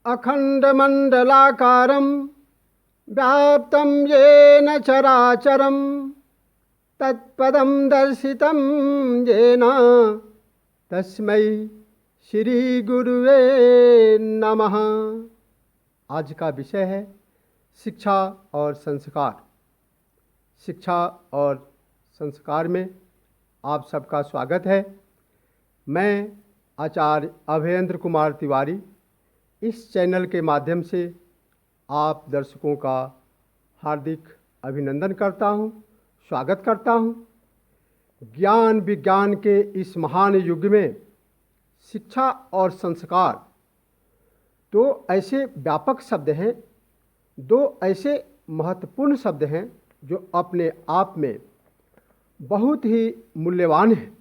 अखंडमंडलाकारं व्याप्तं येन चराचरं तत्पदं दर्शितं येन तस्मै श्री गुरुवे नमः। आज का विषय है शिक्षा और संस्कार। शिक्षा और संस्कार में आप सबका स्वागत है। मैं आचार्य अभयेंद्र कुमार तिवारी इस चैनल के माध्यम से आप दर्शकों का हार्दिक अभिनंदन करता हूं, स्वागत करता हूं। ज्ञान विज्ञान के इस महान युग में शिक्षा और संस्कार दो ऐसे व्यापक शब्द हैं, दो ऐसे महत्वपूर्ण शब्द हैं जो अपने आप में बहुत ही मूल्यवान हैं।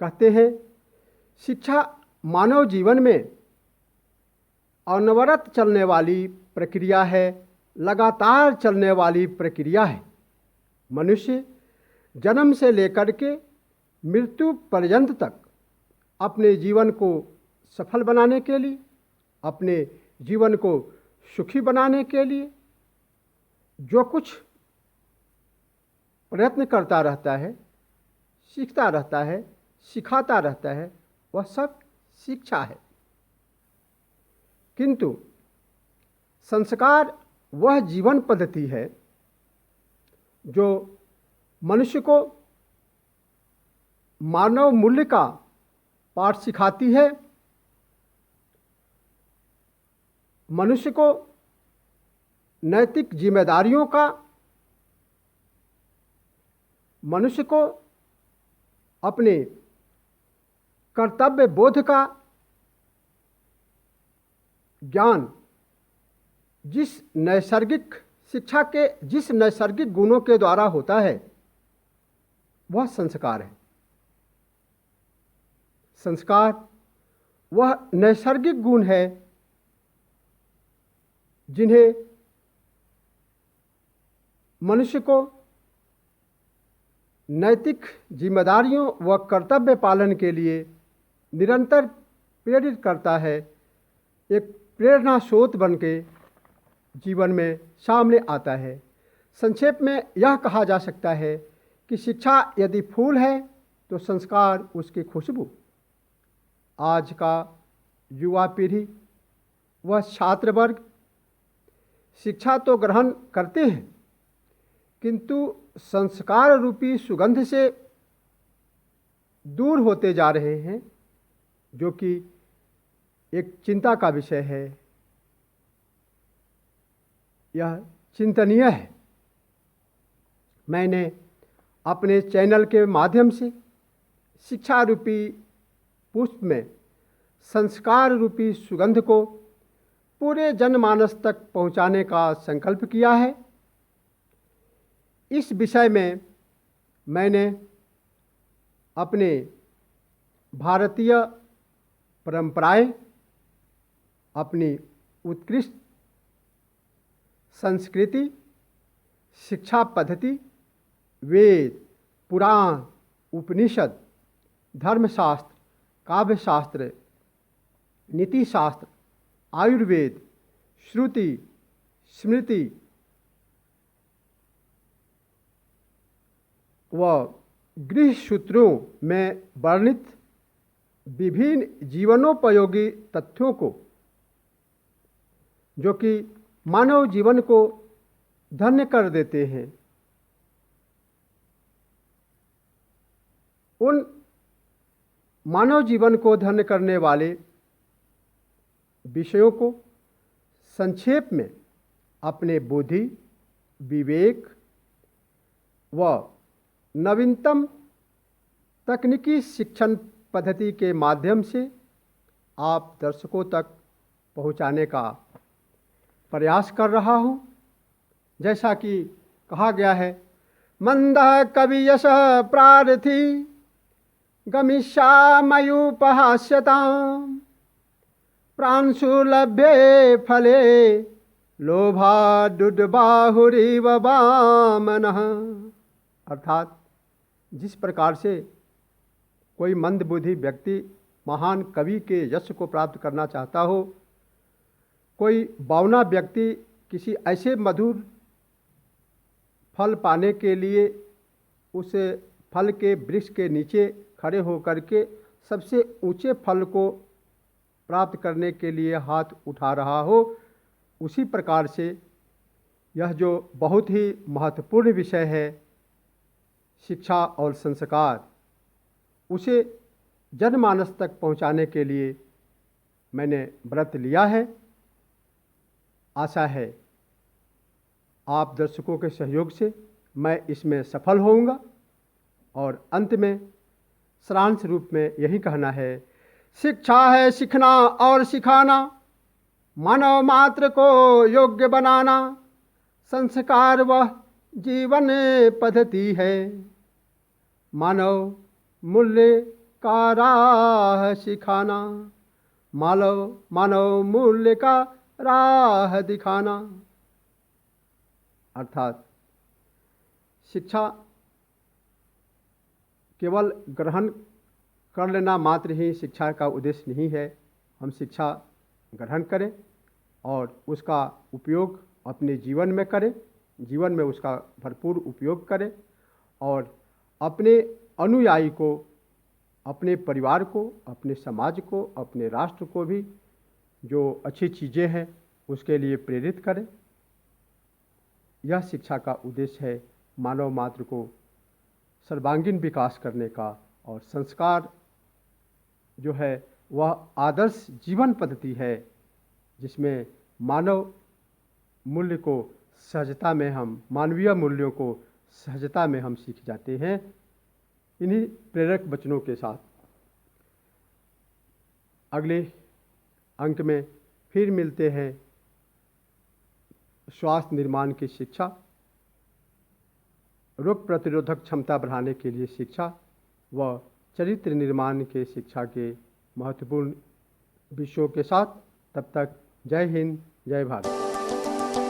कहते हैं शिक्षा मानव जीवन में अनवरत चलने वाली प्रक्रिया है, लगातार चलने वाली प्रक्रिया है। मनुष्य जन्म से लेकर के मृत्यु पर्यंत तक अपने जीवन को सफल बनाने के लिए, अपने जीवन को सुखी बनाने के लिए जो कुछ प्रयत्न करता रहता है, सीखता रहता है, सिखाता रहता है, वह सब शिक्षा है। किंतु संस्कार वह जीवन पद्धति है जो मनुष्य को मानव मूल्य का पाठ सिखाती है, मनुष्य को नैतिक जिम्मेदारियों का, मनुष्य को अपने कर्तव्य बोध का ज्ञान जिस नैसर्गिक शिक्षा के जिस नैसर्गिक गुणों के द्वारा होता है वह संस्कार है। संस्कार वह नैसर्गिक गुण है जिन्हें मनुष्य को नैतिक जिम्मेदारियों व कर्तव्य पालन के लिए निरंतर प्रेरित करता है, एक प्रेरणा स्रोत बन के जीवन में सामने आता है। संक्षेप में यह कहा जा सकता है कि शिक्षा यदि फूल है तो संस्कार उसकी खुशबू। आज का युवा पीढ़ी वह छात्र वर्ग शिक्षा तो ग्रहण करते हैं किंतु संस्कार रूपी सुगंध से दूर होते जा रहे हैं, जो कि एक चिंता का विषय है। यह चिंतनीय है। मैंने अपने चैनल के माध्यम से शिक्षा रूपी पुष्प में संस्कार रूपी सुगंध को पूरे जनमानस तक पहुंचाने का संकल्प किया है। इस विषय में मैंने अपने भारतीय परंपराएं, अपनी उत्कृष्ट संस्कृति, शिक्षा पद्धति, वेद, पुराण, उपनिषद, धर्मशास्त्र, काव्यशास्त्र, नीतिशास्त्र, आयुर्वेद, श्रुति, स्मृति व गृह सूत्रों में वर्णित विभिन्न जीवनोपयोगी तथ्यों को, जो कि मानव जीवन को धन्य कर देते हैं, उन मानव जीवन को धन्य करने वाले विषयों को संक्षेप में अपने बुद्धि, विवेक व नवीनतम तकनीकी शिक्षण पद्धति के माध्यम से आप दर्शकों तक पहुंचाने का प्रयास कर रहा हूं। जैसा कि कहा गया है, मंदः कवियश प्रार्थी गमिष्यामयुपहास्यताम् प्रांशुलभ्ये फले लोभादुद्बाहुरिव वामनः। अर्थात जिस प्रकार से कोई मंदबुद्धि व्यक्ति महान कवि के यश को प्राप्त करना चाहता हो, कोई बावना व्यक्ति किसी ऐसे मधुर फल पाने के लिए उस फल के वृक्ष के नीचे खड़े होकर के सबसे ऊंचे फल को प्राप्त करने के लिए हाथ उठा रहा हो, उसी प्रकार से यह जो बहुत ही महत्वपूर्ण विषय है शिक्षा और संस्कार, उसे जनमानस तक पहुंचाने के लिए मैंने व्रत लिया है। आशा है आप दर्शकों के सहयोग से मैं इसमें सफल होऊंगा। और अंत में सारांश रूप में यही कहना है, शिक्षा है सीखना और सिखाना, मानव मात्र को योग्य बनाना, संस्कार वह जीवन पद्धति है, मानव मूल्य का राह सिखाना, मानव मूल्य का राह दिखाना। अर्थात शिक्षा केवल ग्रहण कर लेना मात्र ही शिक्षा का उद्देश्य नहीं है। हम शिक्षा ग्रहण करें और उसका उपयोग अपने जीवन में करें, जीवन में उसका भरपूर उपयोग करें और अपने अनुयायी को, अपने परिवार को, अपने समाज को, अपने राष्ट्र को भी जो अच्छी चीज़ें हैं उसके लिए प्रेरित करें। यह शिक्षा का उद्देश्य है, मानव मात्र को सर्वांगीण विकास करने का। और संस्कार जो है वह आदर्श जीवन पद्धति है जिसमें मानव मूल्य को सहजता में हम, मानवीय मूल्यों को सहजता में हम सीख जाते हैं। इन्हीं प्रेरक वचनों के साथ अगले अंक में फिर मिलते हैं। स्वास्थ्य निर्माण की शिक्षा, रोग प्रतिरोधक क्षमता बढ़ाने के लिए शिक्षा व चरित्र निर्माण के शिक्षा के महत्वपूर्ण विषयों के साथ। तब तक जय हिंद, जय भारत।